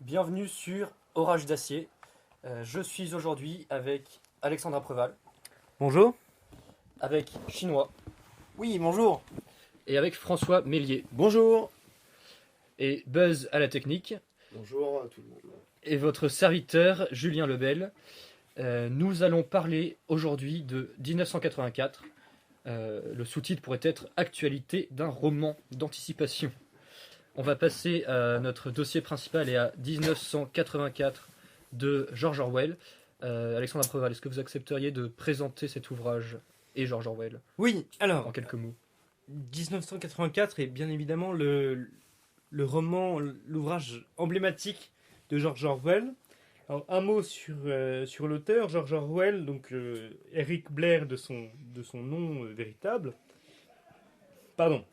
Bienvenue sur Orage d'acier. Je suis aujourd'hui avec Alexandra Preval, Bonjour. avec Chinois Oui, bonjour. et avec François Mélier. Bonjour. Et Buzz à la technique. Bonjour à tout le monde. Et votre serviteur Julien Lebel. Nous allons parler aujourd'hui de 1984. Le sous-titre pourrait être Actualité d'un roman d'anticipation. On va passer à notre dossier principal et à 1984 de George Orwell. Alexandra Preval, est-ce que vous accepteriez de présenter cet ouvrage et George Orwell Oui, en alors, quelques mots? 1984 est bien évidemment le roman, l'ouvrage emblématique de George Orwell. Alors, un mot sur l'auteur, George Orwell, donc Eric Blair de son nom véritable. Pardon.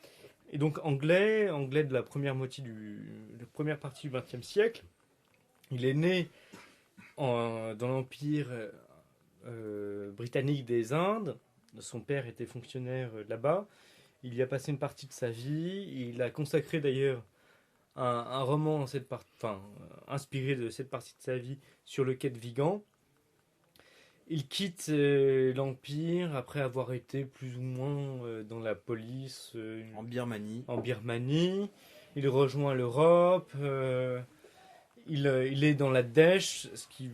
Et donc anglais de la première moitié de première partie du XXe siècle. Il est né dans l'empire britannique des Indes. Son père était fonctionnaire là-bas. Il y a passé une partie de sa vie. Il a consacré d'ailleurs un roman dans cette inspiré de cette partie de sa vie sur le quai de Vigan. Il quitte l'Empire après avoir été plus ou moins dans la police En Birmanie. en Birmanie. Il rejoint l'Europe. Il est dans la dèche, il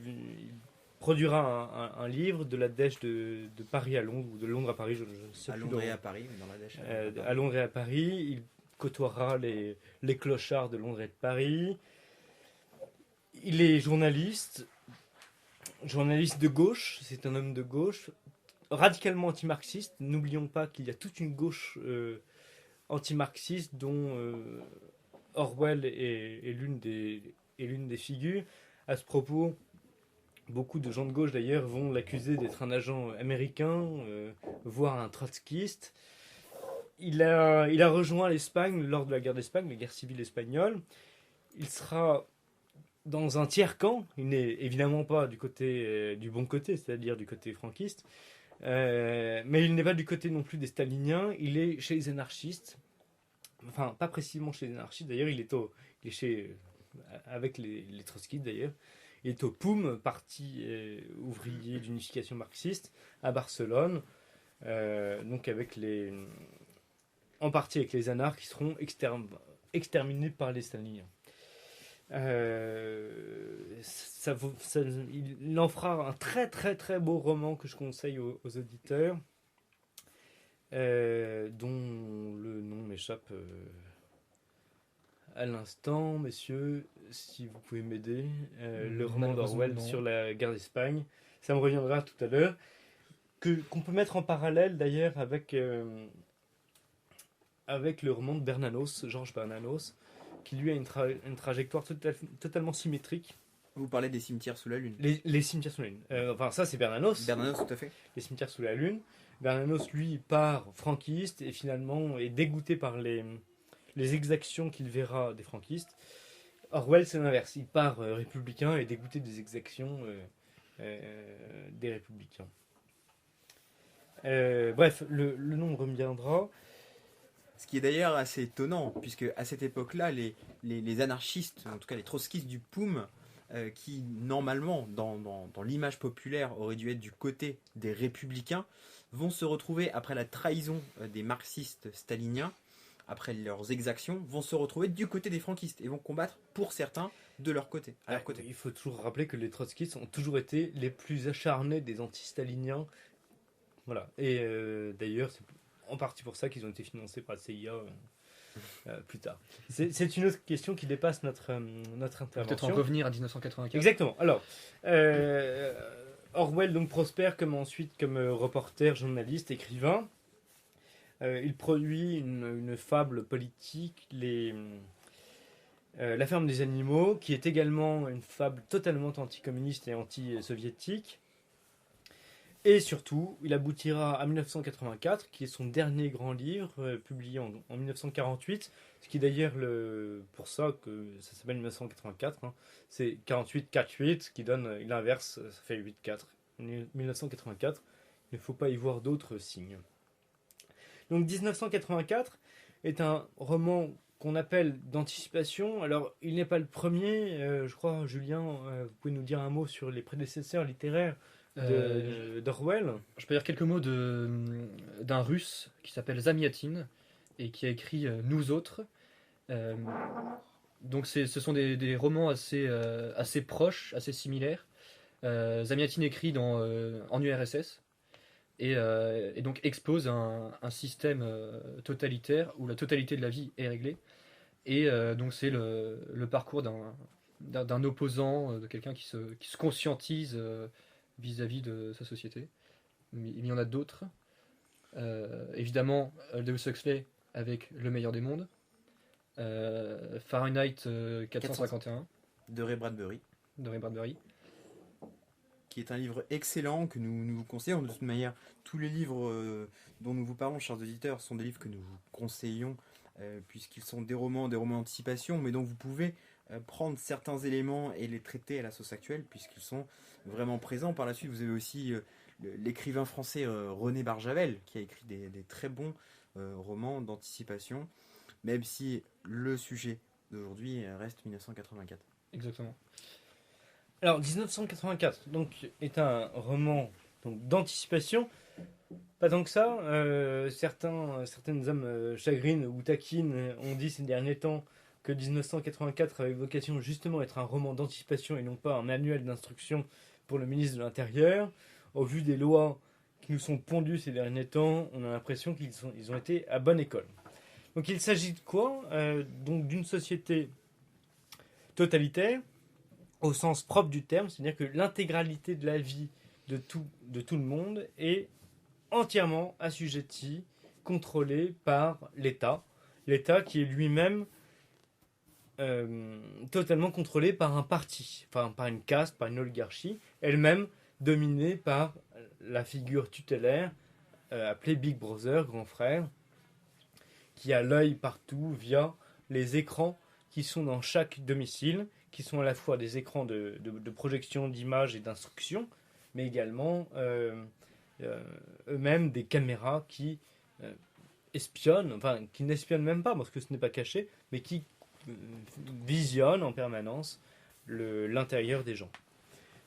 produira un livre de la dèche de Paris à Londres, ou de Londres à Paris, je ne sais À plus. Londres et à Paris, mais dans la Dèche. À Londres et à Paris. Il côtoiera les clochards de Londres et de Paris. Il est journaliste de gauche, c'est un homme de gauche, radicalement anti-marxiste. N'oublions pas qu'il y a toute une gauche anti-marxiste dont Orwell est l'une des figures. À ce propos, beaucoup de gens de gauche d'ailleurs vont l'accuser d'être un agent américain, voire un trotskiste. Il a rejoint l'Espagne lors de la guerre d'Espagne, la guerre civile espagnole. Il sera dans un tiers camp. Il n'est évidemment pas du bon côté, c'est-à-dire du côté franquiste. Mais il n'est pas du côté non plus des staliniens. Il est chez les anarchistes. Enfin, pas précisément chez les anarchistes. D'ailleurs, il est avec les trotskistes d'ailleurs. Il est au POUM, Parti ouvrier d'unification marxiste, à Barcelone. Donc en partie avec les anarches qui seront exterminés par les staliniens. Il en fera un très très très beau roman que je conseille aux auditeurs, dont le nom m'échappe à l'instant, messieurs, si vous pouvez m'aider. Le roman d'Orwell sur la guerre d'Espagne, ça me reviendra tout à l'heure, qu'on peut mettre en parallèle d'ailleurs avec le roman de Bernanos, Georges Bernanos, qui lui a une trajectoire totalement symétrique. Vous parlez des cimetières sous la Lune. Les cimetières sous la Lune. Enfin, ça, c'est Bernanos. Bernanos, tout à fait. Les cimetières sous la Lune. Bernanos, lui, part franquiste et finalement est dégoûté par les exactions qu'il verra des franquistes. Orwell, c'est l'inverse. Il part républicain et dégoûté des exactions des républicains. Bref, le nom reviendra. Ce qui est d'ailleurs assez étonnant, puisque à cette époque-là, les anarchistes, en tout cas les trotskistes du POUM, qui normalement, dans l'image populaire, auraient dû être du côté des républicains, vont se retrouver, après la trahison des marxistes staliniens, après leurs exactions, vont se retrouver du côté des franquistes et vont combattre, pour certains, de leur côté. À leur côté. Il faut toujours rappeler que les trotskistes ont toujours été les plus acharnés des anti-staliniens. Voilà. Et d'ailleurs, c'est en partie pour ça qu'ils ont été financés par la CIA plus tard. C'est une autre question qui dépasse notre intervention. Peut-être en revenir à 1984. Exactement. Alors, Orwell donc prospère comme reporter, journaliste, écrivain. Il produit une fable politique, La ferme des animaux, qui est également une fable totalement anticommuniste et anti-soviétique. Et surtout, il aboutira à 1984, qui est son dernier grand livre, publié en 1948, ce qui est d'ailleurs pour ça que ça s'appelle 1984. Hein. C'est 48-4-8, qui donne l'inverse, ça fait 8-4. 1984, il ne faut pas y voir d'autres signes. Donc 1984 est un roman qu'on appelle d'anticipation. Alors, il n'est pas le premier. Je crois, Julien, vous pouvez nous dire un mot sur les prédécesseurs littéraires d'Orwell. Je peux dire quelques mots d'un russe qui s'appelle Zamyatin et qui a écrit Nous autres. Euh, donc ce sont des romans assez proches, assez similaires. Zamyatin écrit en URSS et donc expose un système totalitaire où la totalité de la vie est réglée. Et donc c'est le parcours d'un opposant, de quelqu'un qui se conscientise vis-à-vis de sa société. Mais il y en a d'autres. Évidemment, Aldous Huxley avec Le meilleur des mondes. Fahrenheit 451 de Ray Bradbury, de Ray Bradbury. qui est un livre excellent que nous vous conseillons. De toute manière, tous les livres dont nous vous parlons, chers auditeurs, sont des livres que nous vous conseillons puisqu'ils sont des romans d'anticipation, mais dont vous pouvez prendre certains éléments et les traiter à la sauce actuelle puisqu'ils sont vraiment présents. Par la suite, vous avez aussi l'écrivain français René Barjavel qui a écrit des très bons romans d'anticipation, même si le sujet d'aujourd'hui reste 1984. Exactement. Alors, 1984 donc, est un roman donc, d'anticipation. Pas tant que ça. Certaines âmes chagrines ou taquines ont dit ces derniers temps que 1984 avait vocation justement à être un roman d'anticipation et non pas un manuel d'instruction pour le ministre de l'Intérieur. Au vu des lois qui nous sont pondues ces derniers temps, on a l'impression qu'ils ont été à bonne école. Donc il s'agit de quoi donc d'une société totalitaire au sens propre du terme, c'est-à-dire que l'intégralité de la vie de tout le monde est entièrement assujetti, contrôlé par l'État. L'État qui est lui-même totalement contrôlé par un parti, enfin par une caste, par une oligarchie, elle-même dominée par la figure tutélaire appelée Big Brother, grand frère, qui a l'œil partout via les écrans qui sont dans chaque domicile, qui sont à la fois des écrans de projection d'images et d'instruction, mais également eux-mêmes des caméras qui espionnent, enfin qui n'espionnent même pas parce que ce n'est pas caché, mais qui visionnent en permanence l'intérieur des gens.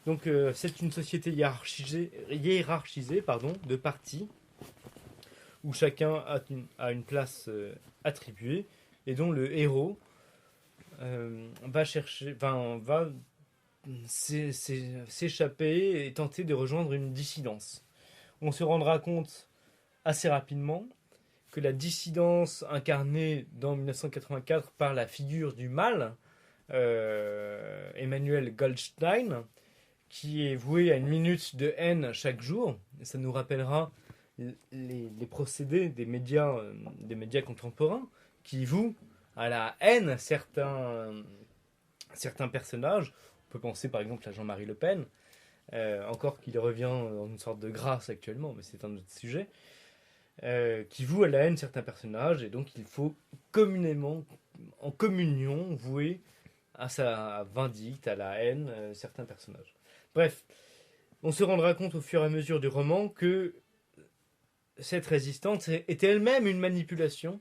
Donc c'est une société hiérarchisée de partis où chacun a une place attribuée et dont le héros va s'échapper et tenter de rejoindre une dissidence. On se rendra compte assez rapidement que la dissidence incarnée dans 1984 par la figure du mal, Emmanuel Goldstein, qui est voué à une minute de haine chaque jour, et ça nous rappellera les procédés des médias contemporains qui vouent à la haine certains personnages. On peut penser par exemple à Jean-Marie Le Pen, encore qu'il revient dans une sorte de grâce actuellement, mais c'est un autre sujet, qui voue à la haine certains personnages, et donc il faut communément, en communion, vouer à sa vindicte, à la haine, certains personnages. Bref, on se rendra compte au fur et à mesure du roman que cette résistance était elle-même une manipulation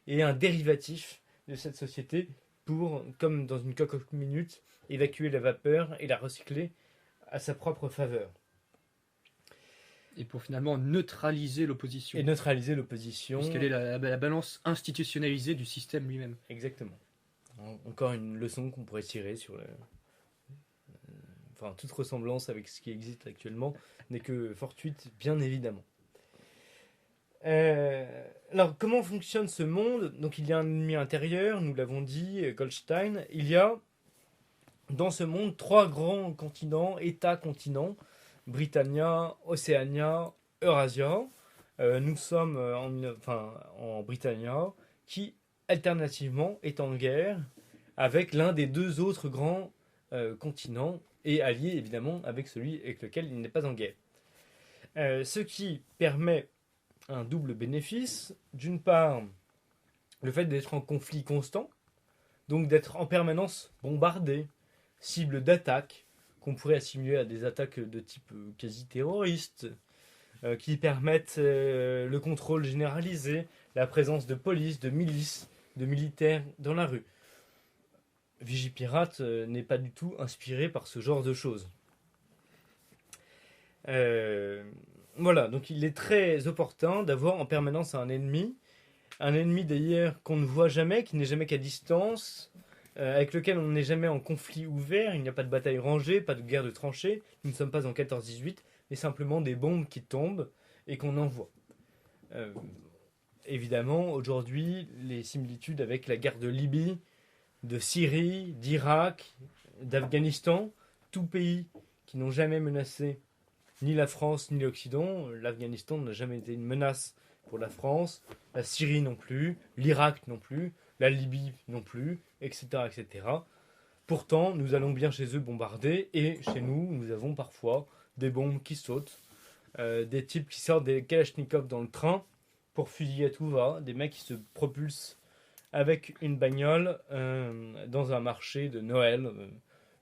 et un dérivatif de cette société pour, comme dans une coque minute, évacuer la vapeur et la recycler à sa propre faveur. Et pour finalement neutraliser l'opposition. Et neutraliser l'opposition. Puisqu'elle est la balance institutionnalisée du système lui-même. Exactement. Encore une leçon qu'on pourrait tirer sur enfin, toute ressemblance avec ce qui existe actuellement n'est que fortuite, bien évidemment. Alors, comment fonctionne ce monde ? Donc, il y a un ennemi intérieur, nous l'avons dit, Goldstein. Il y a, dans ce monde, 3 grands continents, États-continents, Britannia, Océania, Eurasia. Nous sommes en Britannia, qui, alternativement, est en guerre avec l'un des 2 autres grands continents, et allié, évidemment, avec celui avec lequel il n'est pas en guerre. Ce qui permet un double bénéfice. D'une part, le fait d'être en conflit constant, donc d'être en permanence bombardé, cible d'attaque, qu'on pourrait assimiler à des attaques de type quasi-terroriste, qui permettent le contrôle généralisé, la présence de police, de milices, de militaires dans la rue. Vigipirate n'est pas du tout inspiré par ce genre de choses. Voilà, donc il est très opportun d'avoir en permanence un ennemi d'ailleurs qu'on ne voit jamais, qui n'est jamais qu'à distance, avec lequel on n'est jamais en conflit ouvert, il n'y a pas de bataille rangée, pas de guerre de tranchées, nous ne sommes pas en 14-18, mais simplement des bombes qui tombent et qu'on envoie. Évidemment, aujourd'hui, les similitudes avec la guerre de Libye, de Syrie, d'Irak, d'Afghanistan, tous pays qui n'ont jamais menacé ni la France ni l'Occident. L'Afghanistan n'a jamais été une menace pour la France, la Syrie non plus, l'Irak non plus, la Libye non plus, etc., etc. Pourtant, nous allons bien chez eux bombarder, et chez nous, nous avons parfois des bombes qui sautent, des types qui sortent des Kalachnikov dans le train pour fusiller à tout va, des mecs qui se propulsent avec une bagnole dans un marché de Noël,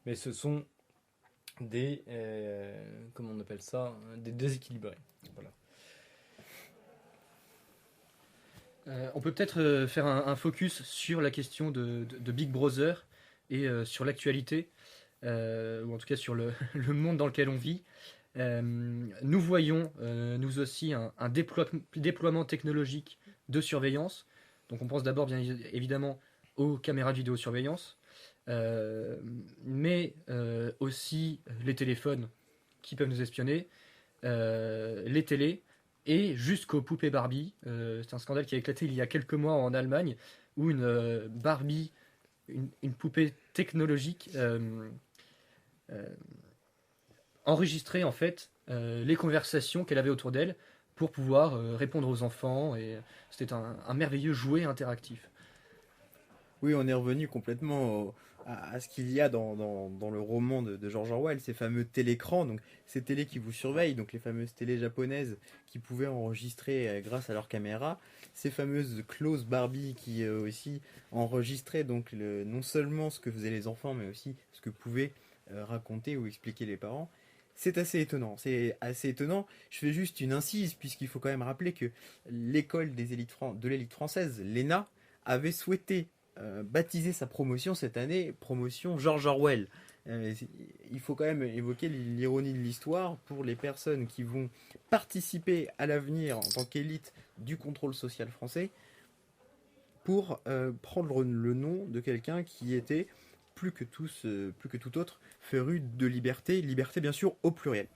mais ce sont des comment on appelle ça, des déséquilibrés. Voilà. On peut peut-être faire un focus sur la question de Big Brother et sur l'actualité, ou en tout cas sur le monde dans lequel on vit. Nous voyons, nous aussi, un déploiement technologique de surveillance. Donc on pense d'abord bien évidemment aux caméras de vidéosurveillance, mais aussi les téléphones qui peuvent nous espionner, les télés, et jusqu'aux poupées Barbie. C'est un scandale qui a éclaté il y a quelques mois en Allemagne, où une Barbie, une poupée technologique, enregistrait en fait les conversations qu'elle avait autour d'elle pour pouvoir répondre aux enfants, et c'était un merveilleux jouet interactif. Oui, on est revenu complètement à ce qu'il y a dans le roman de George Orwell, ces fameux télécrans, donc ces télés qui vous surveillent, donc les fameuses télés japonaises qui pouvaient enregistrer grâce à leur caméra, ces fameuses closes Barbie qui aussi enregistraient donc non seulement ce que faisaient les enfants, mais aussi ce que pouvaient raconter ou expliquer les parents. C'est assez étonnant, c'est assez étonnant. Je fais juste une incise, puisqu'il faut quand même rappeler que l'école de l'élite française, l'ENA, avait souhaité baptiser sa promotion cette année, promotion George Orwell. Il faut quand même évoquer l'ironie de l'histoire pour les personnes qui vont participer à l'avenir en tant qu'élite du contrôle social français, pour prendre le nom de quelqu'un qui était plus que tout autre féru de liberté, liberté bien sûr au pluriel.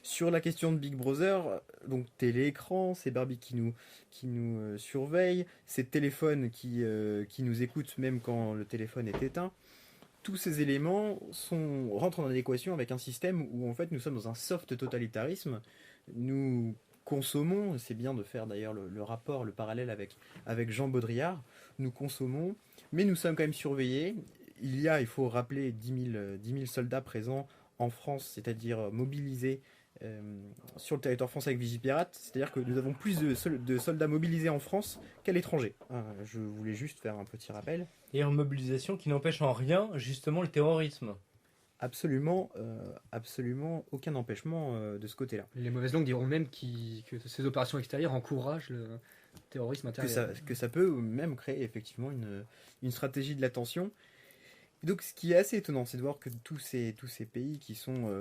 Sur la question de Big Brother, donc télé-écran, ces Barbie qui nous surveillent, ces téléphones qui nous écoutent même quand le téléphone est éteint, tous ces éléments rentrent en adéquation avec un système où en fait nous sommes dans un soft totalitarisme. Nous consommons, c'est bien de faire d'ailleurs le rapport, le parallèle avec Jean Baudrillard, nous consommons, mais nous sommes quand même surveillés. Il faut rappeler 10 000 soldats présents en France, c'est-à-dire mobilisés sur le territoire français avec Vigipirate, c'est-à-dire que nous avons plus de soldats mobilisés en France qu'à l'étranger. Je voulais juste faire un petit rappel. Et en mobilisation qui n'empêche en rien justement le terrorisme. Absolument, absolument aucun empêchement de ce côté-là. Les mauvaises langues diront même que ces opérations extérieures encouragent le terrorisme intérieur. Que ça peut même créer effectivement une stratégie de l'attention. Donc ce qui est assez étonnant, c'est de voir que tous ces pays qui sont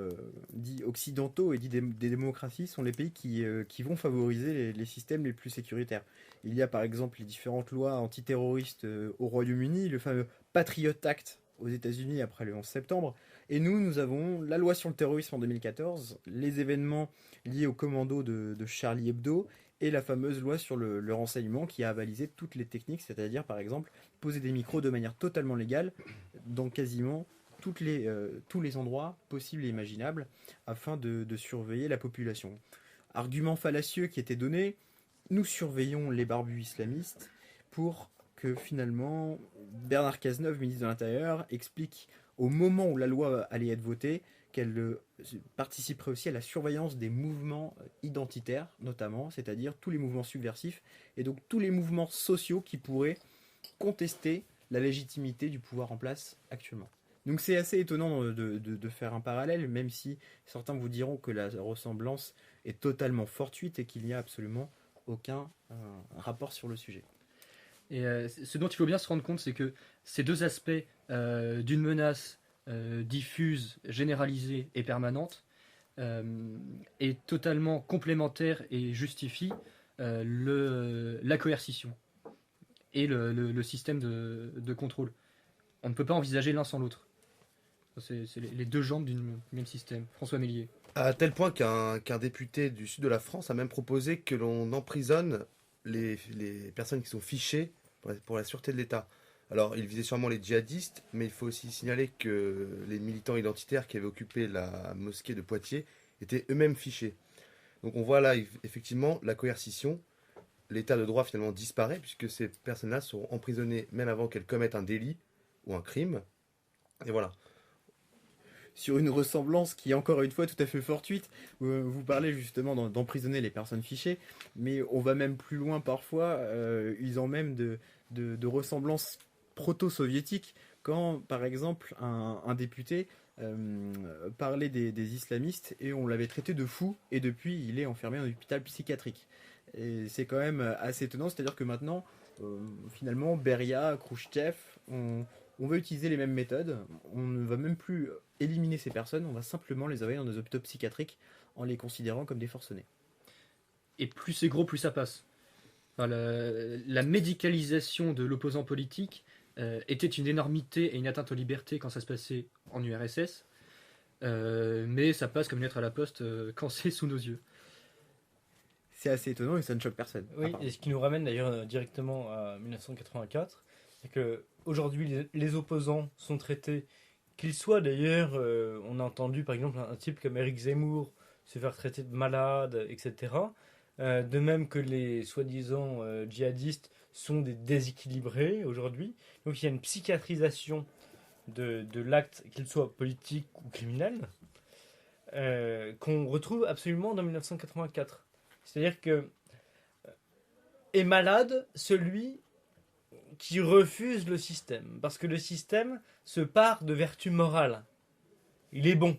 dits occidentaux et dits des démocraties sont les pays qui vont favoriser les systèmes les plus sécuritaires. Il y a par exemple les différentes lois antiterroristes au Royaume-Uni, le fameux Patriot Act aux États-Unis après le 11 septembre, et nous avons la loi sur le terrorisme en 2014, les événements liés au commando de Charlie Hebdo, et la fameuse loi sur le renseignement qui a avalisé toutes les techniques, c'est-à-dire par exemple poser des micros de manière totalement légale dans quasiment tous les endroits possibles et imaginables afin de surveiller la population. Argument fallacieux qui était donné, nous surveillons les barbus islamistes pour que finalement Bernard Cazeneuve, ministre de l'Intérieur, explique au moment où la loi allait être votée qu'elle participerait aussi à la surveillance des mouvements identitaires, notamment, c'est-à-dire tous les mouvements subversifs, et donc tous les mouvements sociaux qui pourraient contester la légitimité du pouvoir en place actuellement. Donc c'est assez étonnant de faire un parallèle, même si certains vous diront que la ressemblance est totalement fortuite et qu'il n'y a absolument aucun rapport sur le sujet. Et ce dont il faut bien se rendre compte, c'est que ces deux aspects d'une menace diffuse, généralisée et permanente est totalement complémentaire et justifie la coercition et le système de contrôle. On ne peut pas envisager l'un sans l'autre. C'est les deux jambes du même système. François Mélier. À tel point qu'un député du sud de la France a même proposé que l'on emprisonne les personnes qui sont fichées pour la sûreté de l'État. Alors, il visait sûrement les djihadistes, mais il faut aussi signaler que les militants identitaires qui avaient occupé la mosquée de Poitiers étaient eux-mêmes fichés. Donc on voit là effectivement la coercition. L'état de droit finalement disparaît puisque ces personnes-là sont emprisonnées même avant qu'elles commettent un délit ou un crime. Et voilà. Sur une ressemblance qui est encore une fois tout à fait fortuite. Vous parlez justement d'emprisonner les personnes fichées, mais on va même plus loin parfois, usant même de ressemblances proto-soviétiques, quand par exemple un député parlait des islamistes et on l'avait traité de fou, et depuis il est enfermé en hôpital psychiatrique. Et c'est quand même assez étonnant, c'est-à-dire que maintenant, finalement, Beria, Khrouchtchev, on va utiliser les mêmes méthodes, on ne va même plus éliminer ces personnes, on va simplement les envoyer dans des hôpitaux psychiatriques en les considérant comme des forcenés. Et plus c'est gros, plus ça passe. Enfin, la médicalisation de l'opposant politique était une énormité et une atteinte aux libertés quand ça se passait en URSS, mais ça passe comme une lettre à la poste quand c'est sous nos yeux. C'est assez étonnant et ça ne choque personne. Oui, et ce qui nous ramène d'ailleurs directement à 1984, c'est que aujourd'hui les opposants sont traités, qu'ils soient d'ailleurs, on a entendu par exemple un type comme Éric Zemmour se faire traiter de malade, etc. De même que les soi-disant djihadistes sont des déséquilibrés aujourd'hui. Donc il y a une psychiatrisation de l'acte, qu'il soit politique ou criminel, qu'on retrouve absolument dans 1984. C'est-à-dire que est malade celui qui refuse le système, parce que le système se part de vertu morale. Il est bon.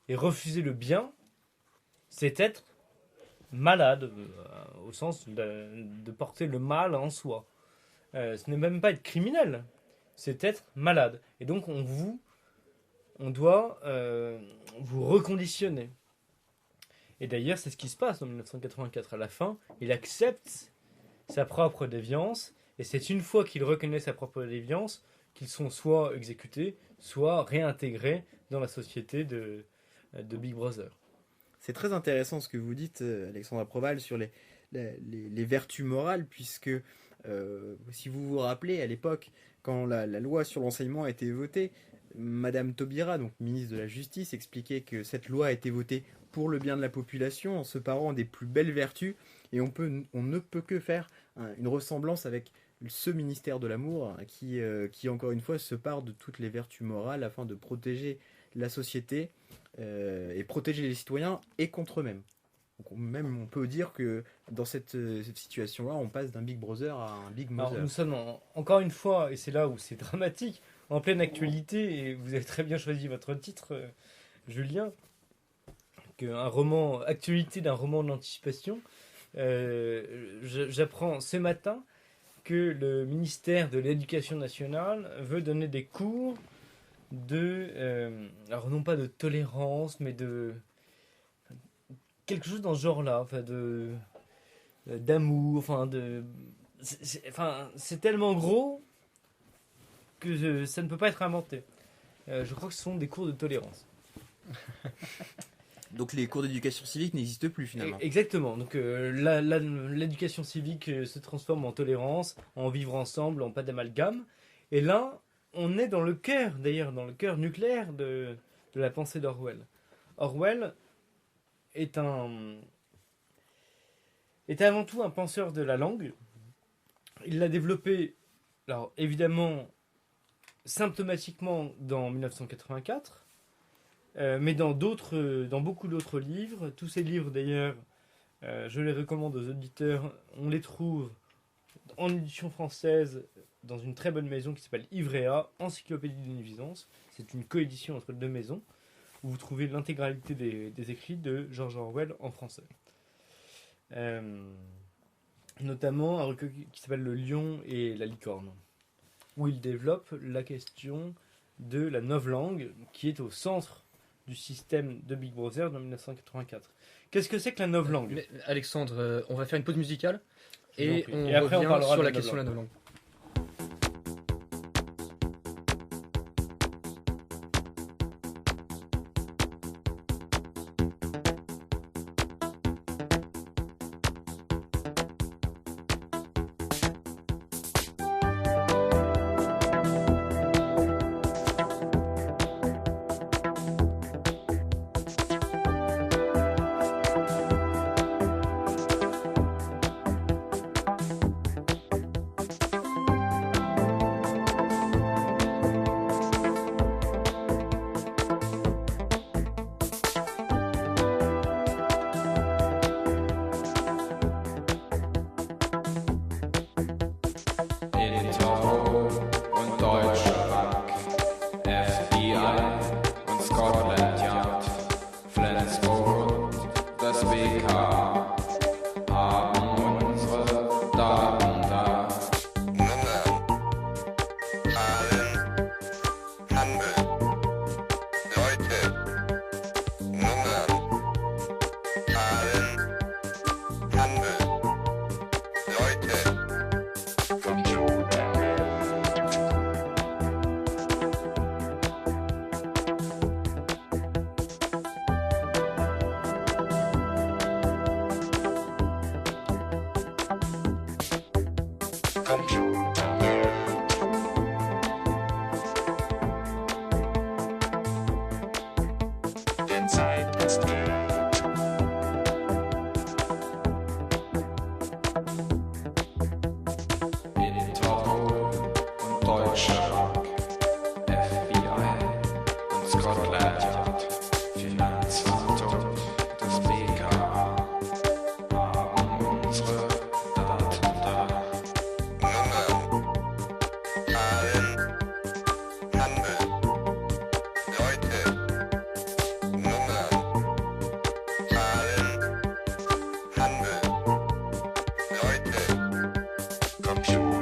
Et refuser le bien, c'est être malade, au sens de porter le mal en soi. Ce n'est même pas être criminel, c'est être malade. Et donc on doit vous reconditionner. Et d'ailleurs, c'est ce qui se passe en 1984. À la fin, il accepte sa propre déviance, et c'est une fois qu'il reconnaît sa propre déviance qu'ils sont soit exécutés, soit réintégrés dans la société de Big Brother. C'est très intéressant ce que vous dites, Alexandra Proval, sur les vertus morales, puisque si vous vous rappelez, à l'époque, quand la loi sur l'enseignement a été votée, Madame Taubira, donc ministre de la Justice, expliquait que cette loi a été votée pour le bien de la population, en se parant des plus belles vertus, et on ne peut que faire une ressemblance avec ce ministère de l'amour qui encore une fois se part de toutes les vertus morales afin de protéger la société et protéger les citoyens et contre eux-mêmes. Donc on peut dire que dans cette situation-là, on passe d'un Big Brother à un Big Mother. Alors, nous sommes encore une fois, et c'est là où c'est dramatique, en pleine actualité, et vous avez très bien choisi votre titre, Julien, un roman actualité d'un roman d'anticipation. J'apprends ce matin que le ministère de l'Éducation nationale veut donner des cours alors non pas de tolérance, mais de quelque chose dans ce genre-là, enfin d'amour, c'est tellement gros que ça ne peut pas être inventé. Je crois que ce sont des cours de tolérance. Donc les cours d'éducation civique n'existent plus finalement. Exactement. Donc l'éducation civique se transforme en tolérance, en vivre ensemble, en pas d'amalgame. Et là, on est dans le cœur, d'ailleurs, dans le cœur nucléaire de la pensée d'Orwell. Orwell est avant tout un penseur de la langue. Il l'a développé, alors évidemment, symptomatiquement dans 1984. Mais dans beaucoup d'autres livres, tous ces livres d'ailleurs, je les recommande aux auditeurs, on les trouve en édition française dans une très bonne maison qui s'appelle Ivrea, Encyclopédie d'une nuisance. C'est une coédition entre deux maisons où vous trouvez l'intégralité des écrits de George Orwell en français. notamment un recueil qui s'appelle Le Lion et la licorne, où il développe la question de la novlangue qui est au centre du système de Big Brother de 1984. Qu'est-ce que c'est que la novlangue? Mais, Alexandre, on va faire une pause musicale Je vous en et prie. on Et après, on revient parlera sur de la la question de la novlangue. In Togo und Deutsche Bank, FBI und Scotland Yard, Flensburg und das BK haben unsere Daten da. Nummern, Zahlen, Handel, Leute, Nummern, Zahlen, Handel, Leute, Computer. Denn Zeit ist In Togo und Deutsche Bank, FBI und Scotland Yard, Finanzverwaltung, das BKA haben unsere Daten da. Nummern, Zahlen, Handel, Leute, Nummern, Zahlen, Handel, Leute, Computer.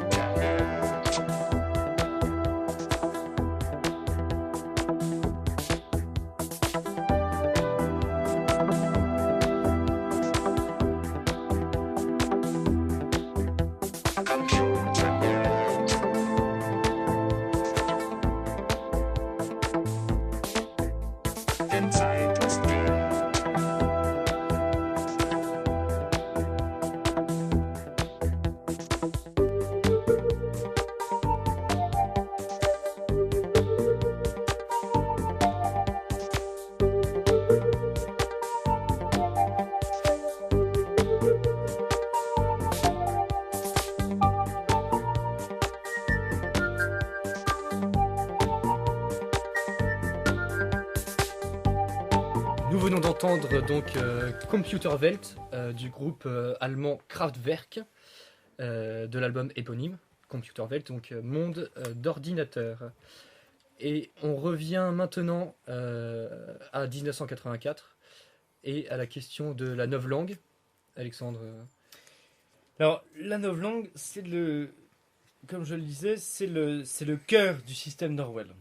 Denn Zeit ist Nous venons d'entendre donc Computerwelt du groupe allemand Kraftwerk de l'album éponyme Computerwelt, donc monde d'ordinateur. Et on revient maintenant à 1984 et à la question de la novlangue. Alexandre, Alors, la novlangue, c'est le, comme je le disais, c'est le cœur du système d'Orwell.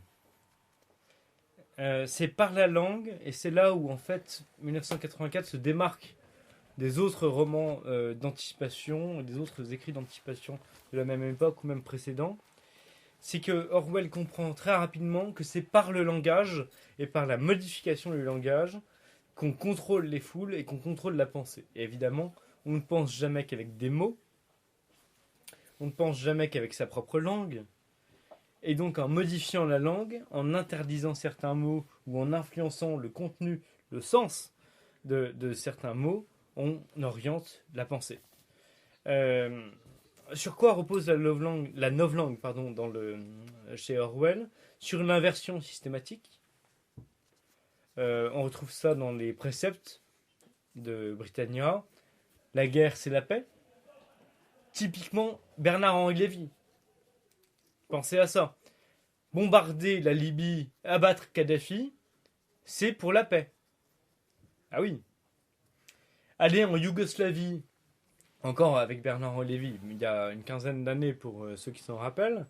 C'est par la langue, et c'est là où en fait 1984 se démarque des autres romans d'anticipation, des autres écrits d'anticipation de la même époque ou même précédents. C'est que Orwell comprend très rapidement que c'est par le langage et par la modification du langage qu'on contrôle les foules et qu'on contrôle la pensée. Et évidemment, on ne pense jamais qu'avec des mots, on ne pense jamais qu'avec sa propre langue. Et donc en modifiant la langue, en interdisant certains mots ou en influençant le contenu, le sens de certains mots, on oriente la pensée. Sur quoi repose la novlangue chez Orwell? Sur une inversion systématique. On retrouve ça dans les préceptes de Britannia. La guerre, c'est la paix. Typiquement, Bernard-Henri Lévy. Pensez à ça. Bombarder la Libye, abattre Kadhafi, c'est pour la paix. Ah oui. Aller en Yougoslavie, encore avec Bernard Lévy, il y a une quinzaine d'années pour ceux qui s'en rappellent,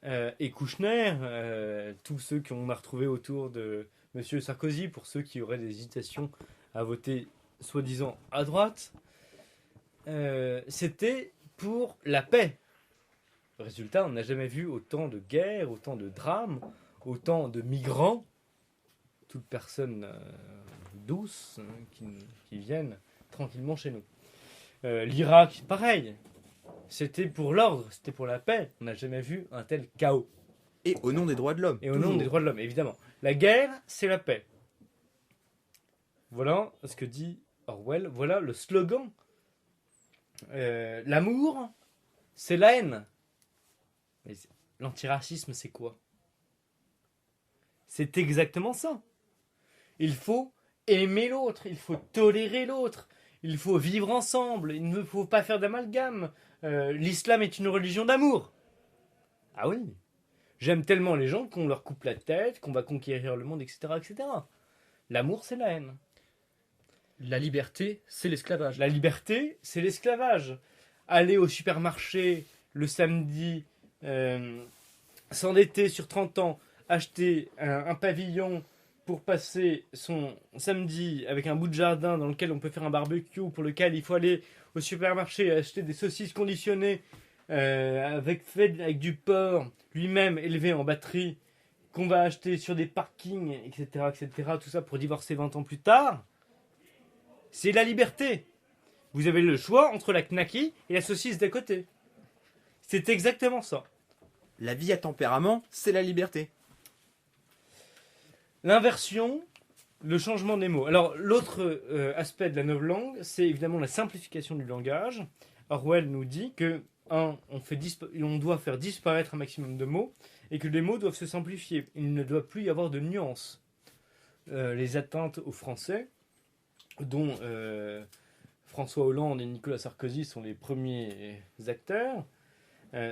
et Kouchner, tous ceux qu'on a retrouvés autour de Monsieur Sarkozy, pour ceux qui auraient des hésitations à voter soi-disant à droite, c'était pour la paix. Résultat, on n'a jamais vu autant de guerres, autant de drames, autant de migrants, toutes personnes douces qui viennent tranquillement chez nous. L'Irak, pareil. C'était pour l'ordre, c'était pour la paix. On n'a jamais vu un tel chaos. Et au nom des droits de l'homme. Et au nom des droits de l'homme, évidemment. La guerre, c'est la paix. Voilà ce que dit Orwell. Voilà le slogan. L'amour, c'est la haine. Mais l'antiracisme, c'est quoi? C'est exactement ça. Il faut aimer l'autre, il faut tolérer l'autre, il faut vivre ensemble, il ne faut pas faire d'amalgame. L'islam est une religion d'amour. Ah oui. J'aime tellement les gens qu'on leur coupe la tête, qu'on va conquérir le monde, etc., etc. L'amour, c'est la haine. La liberté, c'est l'esclavage. La liberté, c'est l'esclavage. Aller au supermarché le samedi, s'endetter sur 30 ans, acheter un pavillon pour passer son samedi avec un bout de jardin dans lequel on peut faire un barbecue, pour lequel il faut aller au supermarché acheter des saucisses conditionnées avec du porc lui-même élevé en batterie qu'on va acheter sur des parkings, etc., etc. Tout ça pour divorcer 20 ans plus tard. C'est la liberté. Vous avez le choix entre la knacky et la saucisse d'à côté. C'est exactement ça. La vie à tempérament, c'est la liberté. L'inversion, le changement des mots. Alors, l'autre aspect de la novlangue, c'est évidemment la simplification du langage. Orwell nous dit que, on doit faire disparaître un maximum de mots et que les mots doivent se simplifier. Il ne doit plus y avoir de nuances. Les atteintes aux Français, dont François Hollande et Nicolas Sarkozy sont les premiers acteurs,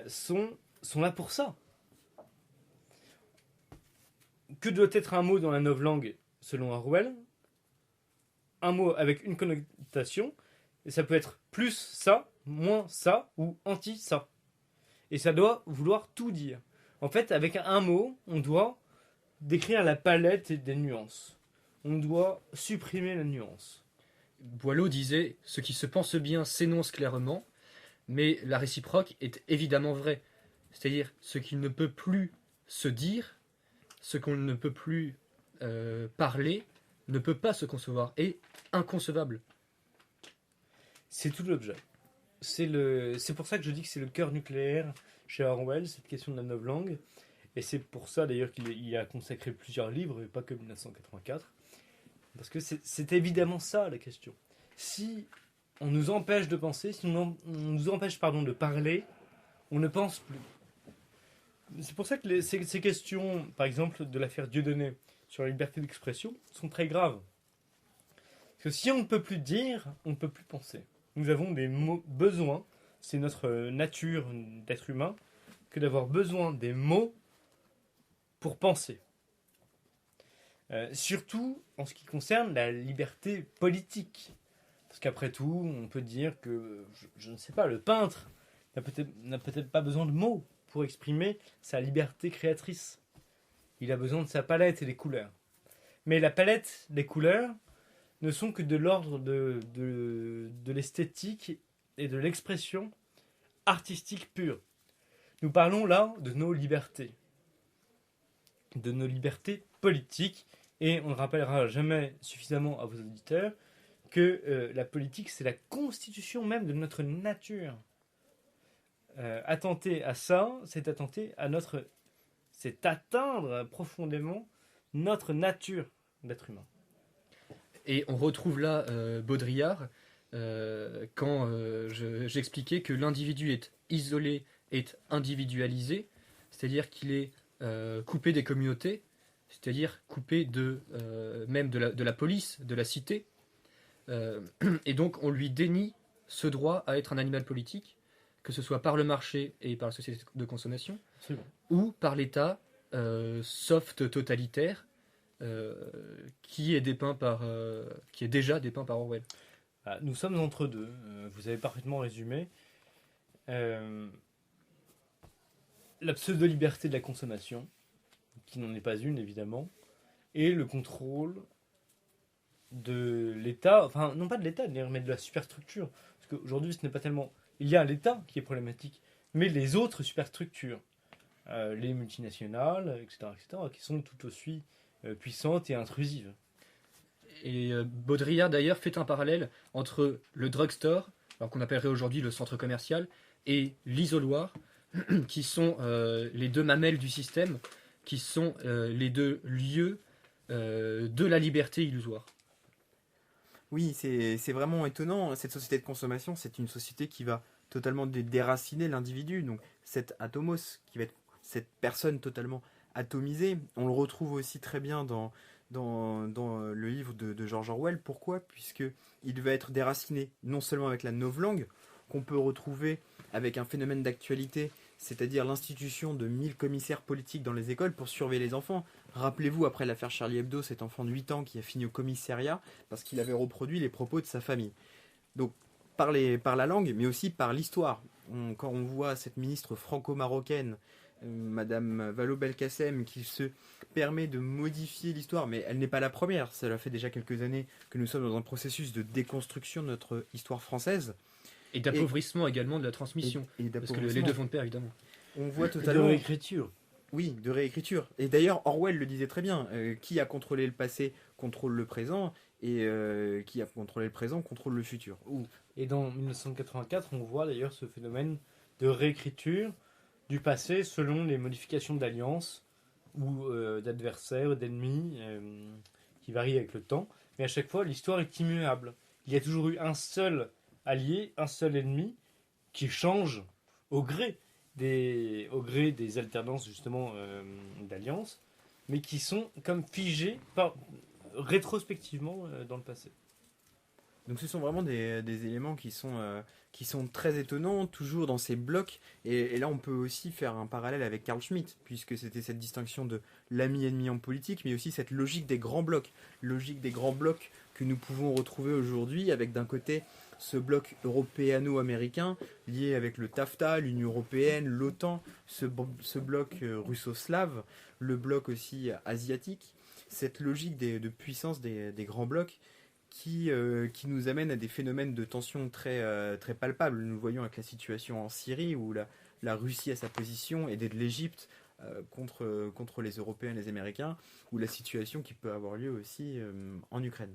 sont là pour ça. Que doit être un mot dans la novlangue selon Orwell? Un mot avec une connotation, et ça peut être plus ça, moins ça ou anti ça. Et ça doit vouloir tout dire. En fait, avec un mot, on doit décrire la palette des nuances. On doit supprimer la nuance. Boileau disait « Ce qui se pense bien s'énonce clairement », mais la réciproque est évidemment vraie. C'est-à-dire, ce qui ne peut plus se dire, ce qu'on ne peut plus parler, ne peut pas se concevoir, est inconcevable. C'est tout l'objet. C'est pour ça que je dis que c'est le cœur nucléaire chez Orwell, cette question de la novlangue. Et c'est pour ça d'ailleurs qu'il a consacré plusieurs livres, et pas que 1984. Parce que c'est évidemment ça la question. Si on nous empêche de penser, si on nous empêche de parler, on ne pense plus. C'est pour ça que ces questions, par exemple, de l'affaire Dieudonné sur la liberté d'expression, sont très graves. Parce que si on ne peut plus dire, on ne peut plus penser. Nous avons des besoins, c'est notre nature d'être humain, que d'avoir besoin des mots pour penser. Surtout en ce qui concerne la liberté politique. Parce qu'après tout, on peut dire que, je ne sais pas, le peintre n'a peut-être pas besoin de mots pour exprimer sa liberté créatrice. Il a besoin de sa palette et des couleurs. Mais la palette des couleurs ne sont que de l'ordre de l'esthétique et de l'expression artistique pure. Nous parlons là de nos libertés politiques, et on ne rappellera jamais suffisamment à vos auditeurs que la politique, c'est la constitution même de notre nature. Attenter à ça, c'est atteindre profondément notre nature d'être humain. Et on retrouve là Baudrillard quand j'expliquais que l'individu est isolé, est individualisé, c'est-à-dire qu'il est coupé des communautés, c'est-à-dire coupé même de la police, de la cité. Et donc on lui dénie ce droit à être un animal politique, que ce soit par le marché et par la société de consommation, ou par l'État soft totalitaire, qui est déjà dépeint par Orwell. Nous sommes entre deux. Vous avez parfaitement résumé. La pseudo-liberté de la consommation, qui n'en est pas une évidemment, et le contrôle de l'État, enfin non pas de l'État, mais de la superstructure. Parce qu'aujourd'hui, ce n'est pas tellement... Il y a l'État qui est problématique, mais les autres superstructures, les multinationales, etc., qui sont tout aussi puissantes et intrusives. Et Baudrillard d'ailleurs fait un parallèle entre le drugstore, alors qu'on appellerait aujourd'hui le centre commercial, et l'isoloir, qui sont les deux mamelles du système, qui sont les deux lieux de la liberté illusoire. Oui, c'est vraiment étonnant. Cette société de consommation, c'est une société qui va totalement déraciner l'individu. Donc cet atomos, qui va être cette personne totalement atomisée, on le retrouve aussi très bien dans le livre de George Orwell. Pourquoi ? Puisqu'il va être déraciné non seulement avec la novlangue, qu'on peut retrouver avec un phénomène d'actualité, c'est-à-dire l'institution de 1000 commissaires politiques dans les écoles pour surveiller les enfants. Rappelez-vous, après l'affaire Charlie Hebdo, cet enfant de 8 ans qui a fini au commissariat parce qu'il avait reproduit les propos de sa famille. Donc, par la langue, mais aussi par l'histoire. Quand on voit cette ministre franco-marocaine, Madame Vallaud-Belkacem, qui se permet de modifier l'histoire, mais elle n'est pas la première. Cela fait déjà quelques années que nous sommes dans un processus de déconstruction de notre histoire française. Et d'appauvrissement également de la transmission. Et Parce que les deux vont de pair, évidemment. On voit De totalement... réécriture. Oui, de réécriture. Et d'ailleurs, Orwell le disait très bien. Qui a contrôlé le passé contrôle le présent, et qui a contrôlé le présent contrôle le futur. Et dans 1984, on voit d'ailleurs ce phénomène de réécriture du passé selon les modifications d'alliances ou d'adversaires, d'ennemis, qui varient avec le temps. Mais à chaque fois, l'histoire est immuable. Il y a toujours eu un seul allié, un seul ennemi, qui change au gré des alternances justement d'alliances, mais qui sont comme figés rétrospectivement dans le passé. Donc ce sont vraiment des éléments qui sont très étonnants, toujours dans ces blocs. Et là, on peut aussi faire un parallèle avec Carl Schmitt, puisque c'était cette distinction de l'ami-ennemi en politique, mais aussi cette logique des grands blocs. Logique des grands blocs que nous pouvons retrouver aujourd'hui, avec d'un côté ce bloc européano-américain, lié avec le TAFTA, l'Union européenne, l'OTAN, ce bloc russo-slave, le bloc aussi asiatique. Cette logique de puissance des grands blocs qui nous amène à des phénomènes de tension très palpables. Nous le voyons avec la situation en Syrie, où la Russie a sa position, aidée de l'Égypte contre les Européens et les Américains, ou la situation qui peut avoir lieu aussi en Ukraine.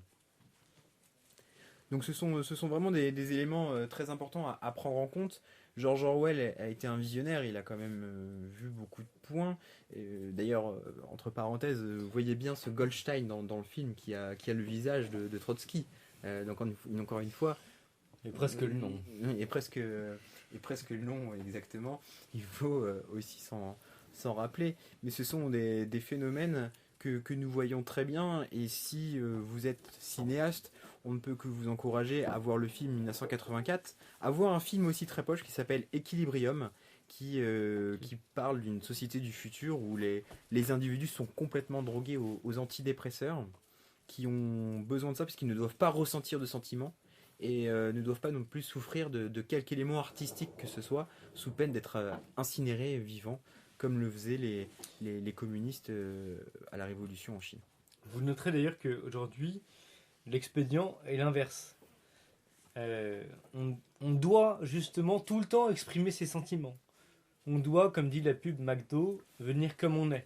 Donc ce sont vraiment des éléments très importants à prendre en compte. George Orwell a été un visionnaire, il a quand même vu beaucoup de points. D'ailleurs, entre parenthèses, vous voyez bien ce Goldstein dans le film qui a le visage de Trotsky. Donc encore une fois... Et presque le nom. Et presque le nom, exactement. Il faut aussi s'en rappeler. Mais ce sont des phénomènes que nous voyons très bien. Et si vous êtes cinéaste, on ne peut que vous encourager à voir le film 1984, à voir un film aussi très poche qui s'appelle Equilibrium, qui parle d'une société du futur où les individus sont complètement drogués aux antidépresseurs, qui ont besoin de ça parce qu'ils ne doivent pas ressentir de sentiments et ne doivent pas non plus souffrir de quelque élément artistique que ce soit, sous peine d'être incinérés vivants, comme le faisaient les communistes à la Révolution en Chine. Vous noterez d'ailleurs qu'aujourd'hui, l'expédient est l'inverse. On doit justement tout le temps exprimer ses sentiments. On doit, comme dit la pub McDo, venir comme on est.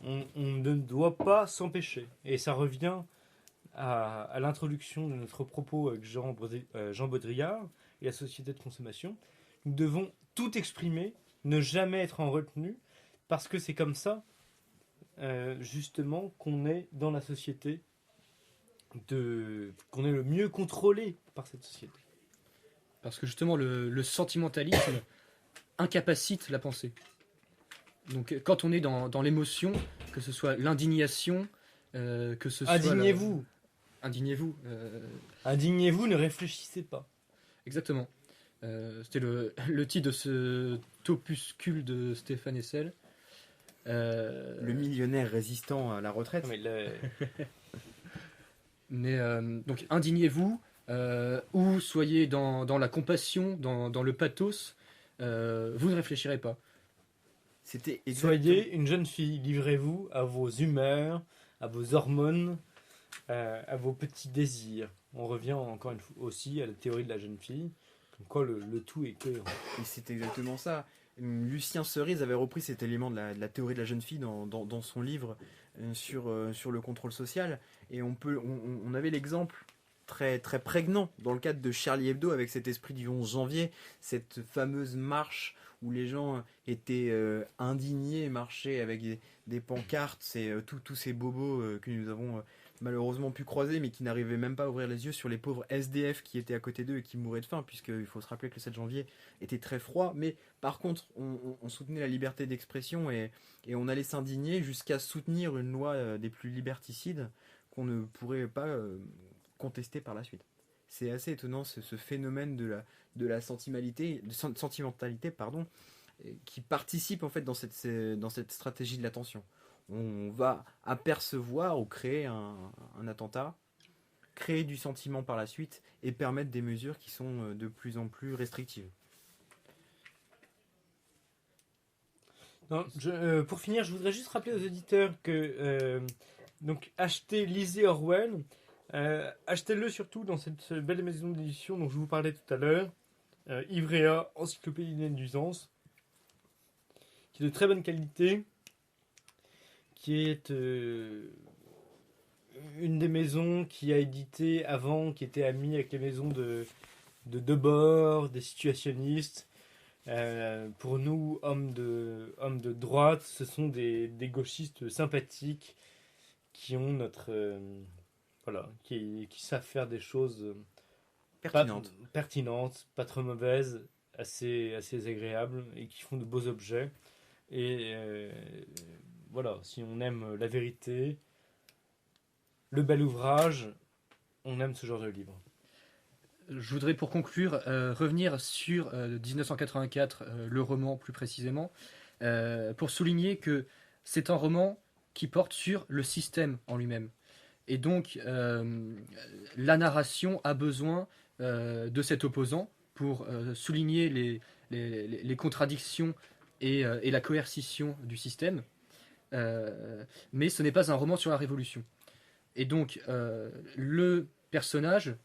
On ne doit pas s'empêcher. Et ça revient à l'introduction de notre propos avec Jean Baudrillard et la société de consommation. Nous devons tout exprimer, ne jamais être en retenue, parce que c'est comme ça, justement, qu'on est dans la société, qu'on est le mieux contrôlé par cette société. Parce que justement, le sentimentalisme incapacite la pensée. Donc quand on est dans l'émotion, que ce soit l'indignation, que ce soit... Indignez-vous. Indignez-vous. Indignez-vous, ne réfléchissez pas. Exactement. C'était le titre de ce opuscule de Stéphane Hessel. Le millionnaire résistant à la retraite. Non, mais Mais donc indignez-vous, ou soyez dans la compassion, dans le pathos, vous ne réfléchirez pas. C'était exactement... Soyez une jeune fille, livrez-vous à vos humeurs, à vos hormones, à vos petits désirs. On revient encore une fois aussi à la théorie de la jeune fille, comme quoi le tout est cohérent. Et c'est exactement ça. Lucien Cerise avait repris cet élément de la théorie de la jeune fille dans son livre sur le contrôle social. Et on avait l'exemple très, très prégnant dans le cadre de Charlie Hebdo avec cet esprit du 11 janvier, cette fameuse marche où les gens étaient indignés, marchaient avec des pancartes, c'est tous ces bobos que nous avons malheureusement pu croiser, mais qui n'arrivaient même pas à ouvrir les yeux sur les pauvres SDF qui étaient à côté d'eux et qui mouraient de faim, puisqu'il faut se rappeler que le 7 janvier était très froid, mais par contre on soutenait la liberté d'expression et on allait s'indigner jusqu'à soutenir une loi des plus liberticides qu'on ne pourrait pas contester par la suite. C'est assez étonnant ce phénomène de la sentimentalité, pardon, qui participe en fait dans cette stratégie de l'attention. On va apercevoir ou créer un attentat, créer du sentiment par la suite et permettre des mesures qui sont de plus en plus restrictives. Non, pour finir, je voudrais juste rappeler aux auditeurs que donc lisez Orwell, achetez-le surtout dans cette belle maison d'édition dont je vous parlais tout à l'heure, Ivrea, Encyclopédie des nuisances, qui est de très bonne qualité, qui est une des maisons qui a édité avant, qui était amie avec les maisons de Debord, des situationnistes. Pour nous, hommes de droite, ce sont des gauchistes sympathiques qui ont qui savent faire des choses pertinentes, pas trop mauvaises, assez agréables et qui font de beaux objets. Et si on aime la vérité, le bel ouvrage, on aime ce genre de livre. Je voudrais pour conclure revenir sur 1984, le roman plus précisément, pour souligner que c'est un roman qui porte sur le système en lui-même. Et donc la narration a besoin de cet opposant pour souligner les contradictions et la coercition du système. Mais ce n'est pas un roman sur la révolution. Et donc le personnage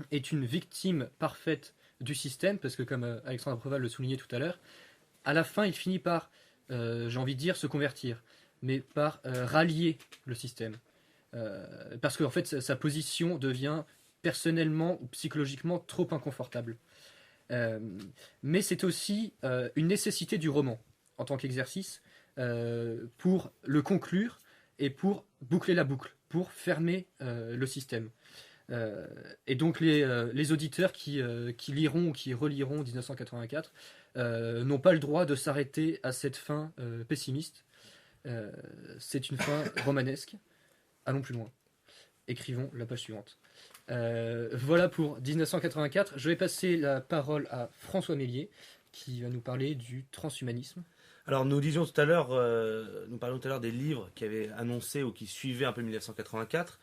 est une victime parfaite du système, parce que comme Alexandre Preval le soulignait tout à l'heure, à la fin il finit par, j'ai envie de dire, se convertir, mais par rallier le système. Parce qu'en fait sa position devient personnellement ou psychologiquement trop inconfortable. Mais c'est aussi une nécessité du roman en tant qu'exercice pour le conclure et pour boucler la boucle, pour fermer le système. Et donc les auditeurs qui liront ou qui reliront 1984 n'ont pas le droit de s'arrêter à cette fin pessimiste. C'est une fin romanesque. Allons plus loin. Écrivons la page suivante. Voilà pour 1984. Je vais passer la parole à François Mélier qui va nous parler du transhumanisme. Alors nous parlions tout à l'heure des livres qui avaient annoncé ou qui suivaient un peu 1984.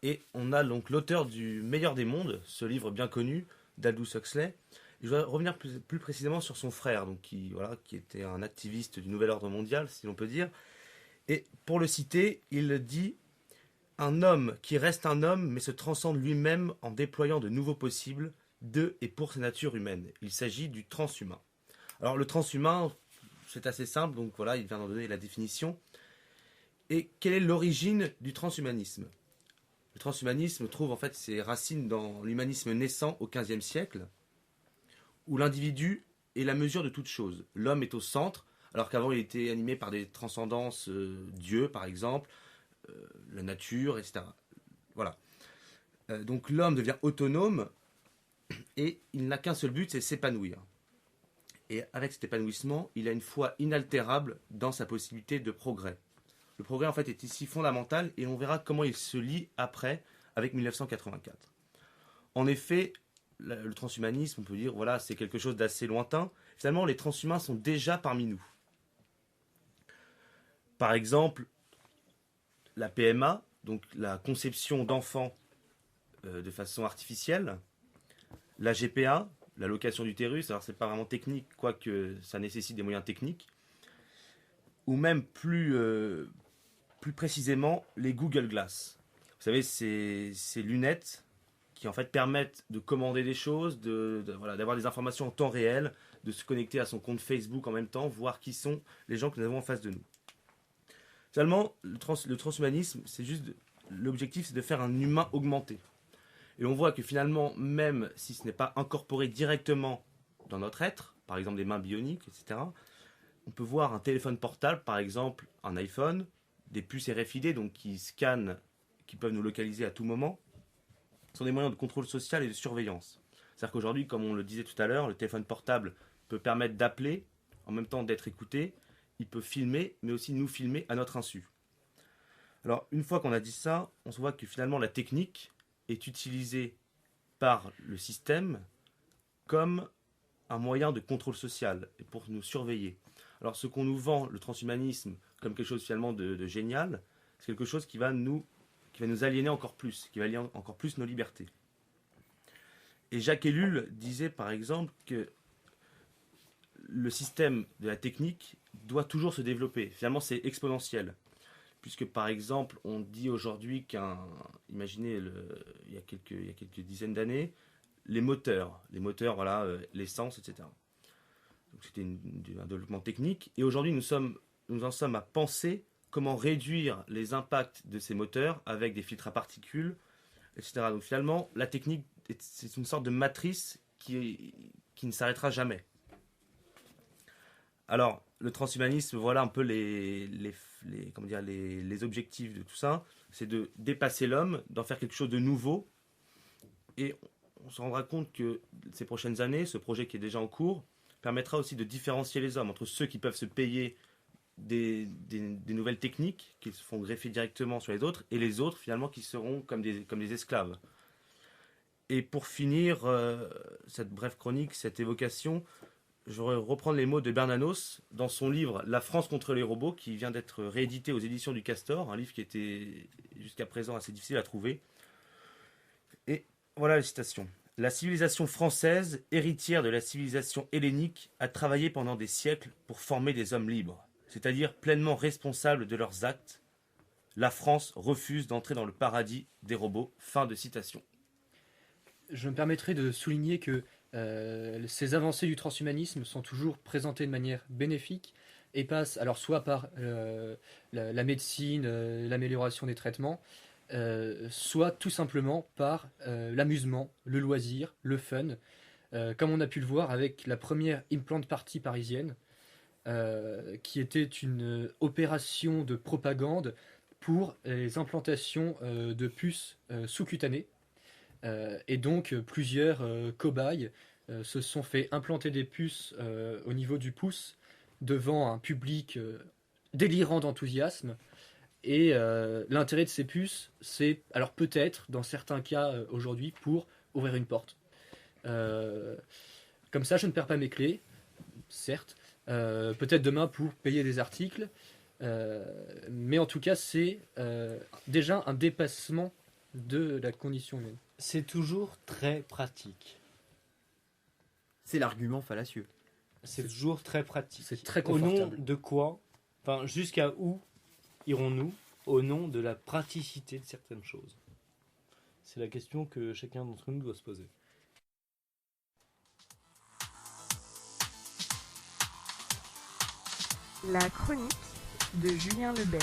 Et on a donc l'auteur du Meilleur des mondes, ce livre bien connu d'Aldous Huxley. Je vais revenir plus précisément sur son frère, donc qui était un activiste du nouvel ordre mondial, si l'on peut dire. Et pour le citer, il dit « Un homme qui reste un homme, mais se transcende lui-même en déployant de nouveaux possibles de et pour sa nature humaine. Il s'agit du transhumain. » Alors le transhumain, c'est assez simple, donc voilà, il vient d'en donner la définition. Et quelle est l'origine du transhumanisme ? Le transhumanisme trouve en fait ses racines dans l'humanisme naissant au XVe siècle, où l'individu est la mesure de toute chose. L'homme est au centre, alors qu'avant il était animé par des transcendances, Dieu par exemple, la nature, etc. Voilà. Donc l'homme devient autonome et il n'a qu'un seul but, c'est s'épanouir. Et avec cet épanouissement, il a une foi inaltérable dans sa possibilité de progrès. Le progrès en fait est ici fondamental et on verra comment il se lie après avec 1984. En effet, le transhumanisme, on peut dire, voilà, c'est quelque chose d'assez lointain. Finalement, les transhumains sont déjà parmi nous. Par exemple, la PMA, donc la conception d'enfants de façon artificielle. La GPA, la location d'utérus, alors c'est pas vraiment technique, quoique ça nécessite des moyens techniques. Ou même plus précisément, les Google Glass. Vous savez, ces lunettes qui en fait permettent de commander des choses, voilà, d'avoir des informations en temps réel, de se connecter à son compte Facebook en même temps, voir qui sont les gens que nous avons en face de nous. Finalement, le transhumanisme, c'est juste l'objectif, c'est de faire un humain augmenté. Et on voit que finalement, même si ce n'est pas incorporé directement dans notre être, par exemple des mains bioniques, etc., on peut voir un téléphone portable, par exemple un iPhone, des puces RFID, donc qui scannent, qui peuvent nous localiser à tout moment. Ce sont des moyens de contrôle social et de surveillance. C'est-à-dire qu'aujourd'hui, comme on le disait tout à l'heure, le téléphone portable peut permettre d'appeler, en même temps d'être écouté, il peut filmer, mais aussi nous filmer à notre insu. Alors, une fois qu'on a dit ça, on se voit que finalement la technique est utilisée par le système comme un moyen de contrôle social et pour nous surveiller. Alors, ce qu'on nous vend, le transhumanisme, comme quelque chose finalement de génial, c'est quelque chose qui va nous aliéner encore plus, qui va aliéner encore plus nos libertés. Et Jacques Ellul disait par exemple que le système de la technique doit toujours se développer. Finalement, c'est exponentiel. Puisque par exemple, on dit aujourd'hui imaginez, il y a quelques dizaines d'années, les moteurs, voilà, l'essence, etc. Donc c'était un développement technique. Et aujourd'hui, nous en sommes à penser comment réduire les impacts de ces moteurs avec des filtres à particules, etc. Donc finalement, la technique, c'est une sorte de matrice qui ne s'arrêtera jamais. Alors, le transhumanisme, voilà un peu les objectifs de tout ça. C'est de dépasser l'homme, d'en faire quelque chose de nouveau. Et on se rendra compte que ces prochaines années, ce projet qui est déjà en cours, permettra aussi de différencier les hommes entre ceux qui peuvent se payer des nouvelles techniques, qui se font greffer directement sur les autres, et les autres, finalement, qui seront comme des esclaves. Et pour finir cette brève chronique, cette évocation, je voudrais reprendre les mots de Bernanos dans son livre « La France contre les robots » qui vient d'être réédité aux éditions du Castor, un livre qui était jusqu'à présent assez difficile à trouver. Et voilà la citation. « La civilisation française, héritière de la civilisation hellénique, a travaillé pendant des siècles pour former des hommes libres, c'est-à-dire pleinement responsables de leurs actes. La France refuse d'entrer dans le paradis des robots. » Fin de citation. Je me permettrai de souligner que ces avancées du transhumanisme sont toujours présentées de manière bénéfique et passent alors soit par la médecine, l'amélioration des traitements, soit tout simplement par l'amusement, le loisir, le fun, comme on a pu le voir avec la première implant party parisienne, qui était une opération de propagande pour les implantations de puces sous-cutanées. Et donc plusieurs cobayes se sont fait implanter des puces au niveau du pouce devant un public délirant d'enthousiasme. Et l'intérêt de ces puces, c'est, alors peut-être dans certains cas aujourd'hui, pour ouvrir une porte. Comme ça, je ne perds pas mes clés, certes. Peut-être demain pour payer des articles. Mais en tout cas, c'est déjà un dépassement de la condition humaine. C'est toujours très pratique. C'est l'argument fallacieux. C'est toujours très pratique. C'est très Au nom confortable. de quoi? Enfin, jusqu'à où irons-nous au nom de la praticité de certaines choses? C'est la question que chacun d'entre nous doit se poser. La chronique de Julien Lebel.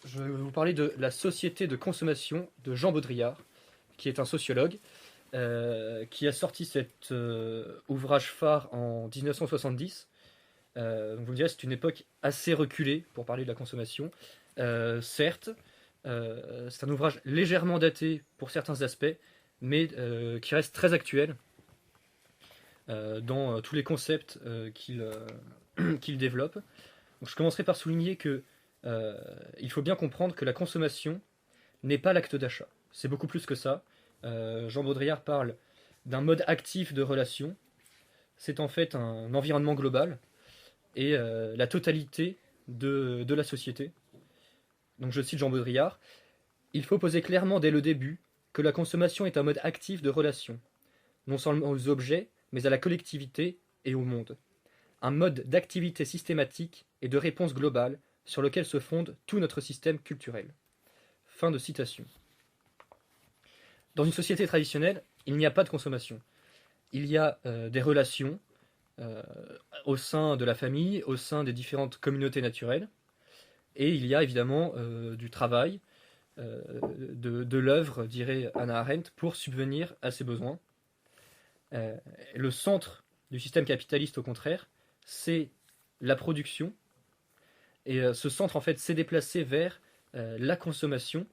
Je vais vous parler de La société de consommation de Jean Baudrillard, qui est un sociologue, qui a sorti cet ouvrage phare en 1970. Donc vous me direz, c'est une époque assez reculée pour parler de la consommation. Certes, c'est un ouvrage légèrement daté pour certains aspects, mais qui reste très actuel dans tous les concepts qu'il développe. Donc je commencerai par souligner que il faut bien comprendre que la consommation n'est pas l'acte d'achat. C'est beaucoup plus que ça. Jean Baudrillard parle d'un mode actif de relation. C'est en fait un environnement global et la totalité de la société. Donc je cite Jean Baudrillard. Il faut poser clairement dès le début que la consommation est un mode actif de relation, non seulement aux objets, mais à la collectivité et au monde. Un mode d'activité systématique et de réponse globale sur lequel se fonde tout notre système culturel. Fin de citation. Dans une société traditionnelle, il n'y a pas de consommation. Il y a des relations euh, au sein de la famille, au sein des différentes communautés naturelles, et il y a évidemment du travail, de l'œuvre, dirait Hannah Arendt, pour subvenir à ses besoins. Le centre du système capitaliste, au contraire, c'est la production, et ce centre, en fait, s'est déplacé vers la consommation,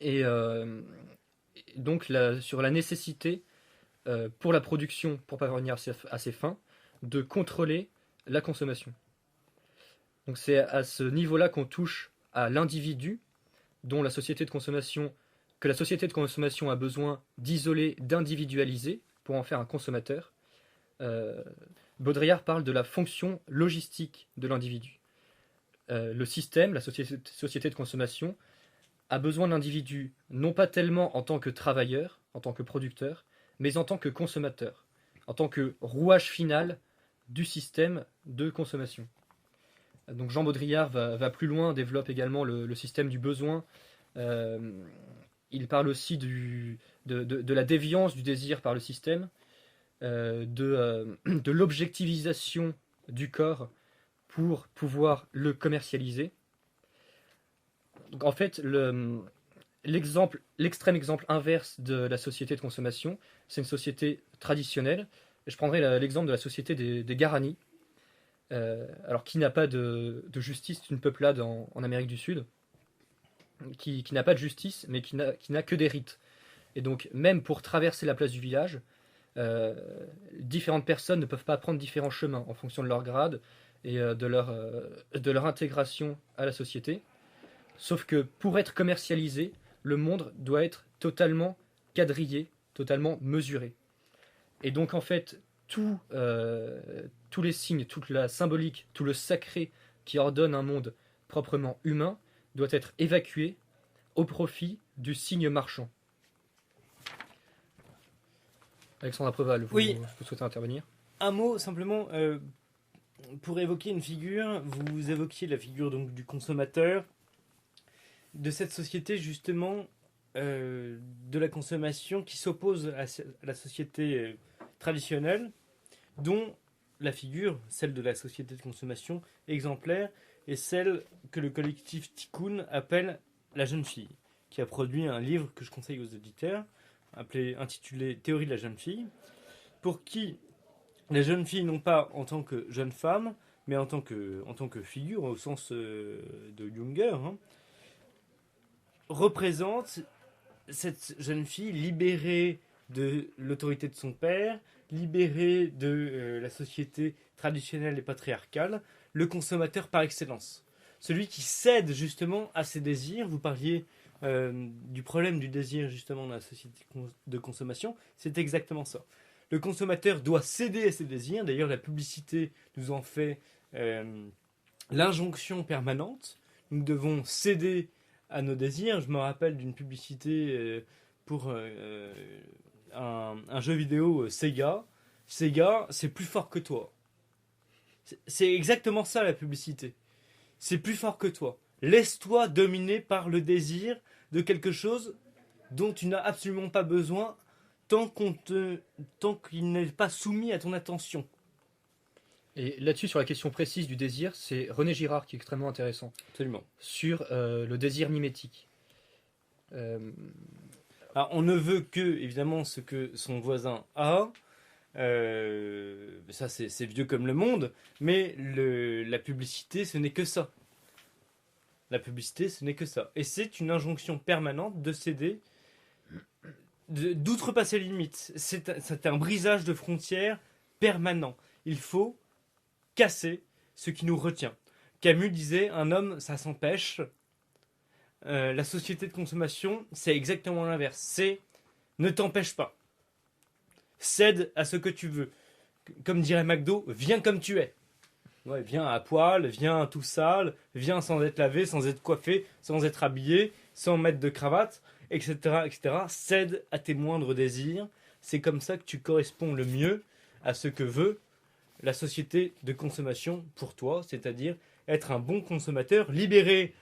et donc sur la nécessité pour la production, pour parvenir à ses fins, de contrôler la consommation. Donc c'est à ce niveau-là qu'on touche à l'individu, dont la société de consommation, que la société de consommation a besoin d'isoler, d'individualiser pour en faire un consommateur. Baudrillard parle de la fonction logistique de l'individu. Le système, la société de consommation, a besoin de l'individu non pas tellement en tant que travailleur, en tant que producteur, mais en tant que consommateur, en tant que rouage final du système de consommation. Donc Jean Baudrillard va plus loin, développe également le système du besoin. Il parle aussi de la déviance du désir par le système, de l'objectivisation du corps pour pouvoir le commercialiser. Donc en fait, l'extrême exemple inverse de la société de consommation, c'est une société traditionnelle. Je prendrai l'exemple de la société des Guarani, alors qui n'a pas de justice, c'est une peuplade en Amérique du Sud, qui n'a pas de justice, mais qui n'a que des rites. Et donc, même pour traverser la place du village, différentes personnes ne peuvent pas prendre différents chemins en fonction de leur grade et de leur intégration à la société. Sauf que pour être commercialisé, le monde doit être totalement quadrillé, totalement mesuré. Et donc en fait, tous les signes, toute la symbolique, tout le sacré qui ordonne un monde proprement humain doit être évacué au profit du signe marchand. Alexandre Preval, Oui. vous souhaitez intervenir? Un mot simplement pour évoquer une figure. Vous évoquiez la figure donc du consommateur, de cette société justement de la consommation qui s'oppose à la société traditionnelle, dont la figure, celle de la société de consommation exemplaire, est celle que le collectif Tikkun appelle la jeune fille, qui a produit un livre que je conseille aux auditeurs, intitulé Théorie de la jeune fille, pour qui la jeune fille, non pas en tant que jeune femme, mais en tant que figure, au sens de Junger, représente cette jeune fille libérée de l'autorité de son père, libérée de la société traditionnelle et patriarcale, le consommateur par excellence. Celui qui cède justement à ses désirs. Vous parliez du problème du désir justement dans la société de consommation, c'est exactement ça. Le consommateur doit céder à ses désirs. D'ailleurs, la publicité nous en fait l'injonction permanente. Nous devons céder à nos désirs. Je me rappelle d'une publicité pour un jeu vidéo Sega. Sega, c'est plus fort que toi. C'est exactement ça la publicité. C'est plus fort que toi. Laisse-toi dominer par le désir de quelque chose dont tu n'as absolument pas besoin tant qu'il n'est pas soumis à ton attention. Et là-dessus, sur la question précise du désir, c'est René Girard qui est extrêmement intéressant. Absolument. Sur le désir mimétique. Alors, on ne veut que, évidemment, ce que son voisin a. Ça, c'est vieux comme le monde. Mais la publicité, ce n'est que ça. La publicité, ce n'est que ça. Et c'est une injonction permanente de céder, d'outrepasser les limites. C'est un brisage de frontières permanent. Il faut casser ce qui nous retient. Camus disait, un homme, ça s'empêche. La société de consommation, c'est exactement l'inverse. C'est ne t'empêche pas. Cède à ce que tu veux. Comme dirait McDo, viens comme tu es. Ouais, viens à poil, viens tout sale, viens sans être lavé, sans être coiffé, sans être habillé, sans mettre de cravate, etc., etc. Cède à tes moindres désirs. C'est comme ça que tu corresponds le mieux à ce que veut la société de consommation pour toi, c'est-à-dire être un bon consommateur, libéré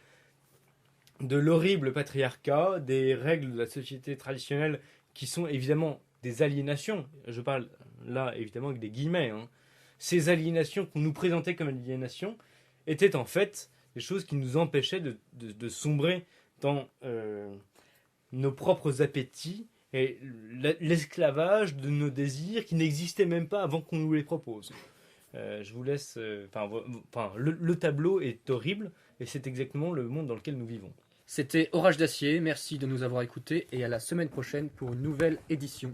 de l'horrible patriarcat, des règles de la société traditionnelle qui sont évidemment des aliénations. Je parle là évidemment avec des guillemets, hein. Ces aliénations qu'on nous présentait comme aliénations étaient en fait des choses qui nous empêchaient de sombrer dans nos propres appétits et l'esclavage de nos désirs qui n'existaient même pas avant qu'on nous les propose. Je vous laisse... le tableau est horrible et c'est exactement le monde dans lequel nous vivons. C'était Orage d'Acier, merci de nous avoir écoutés et à la semaine prochaine pour une nouvelle édition.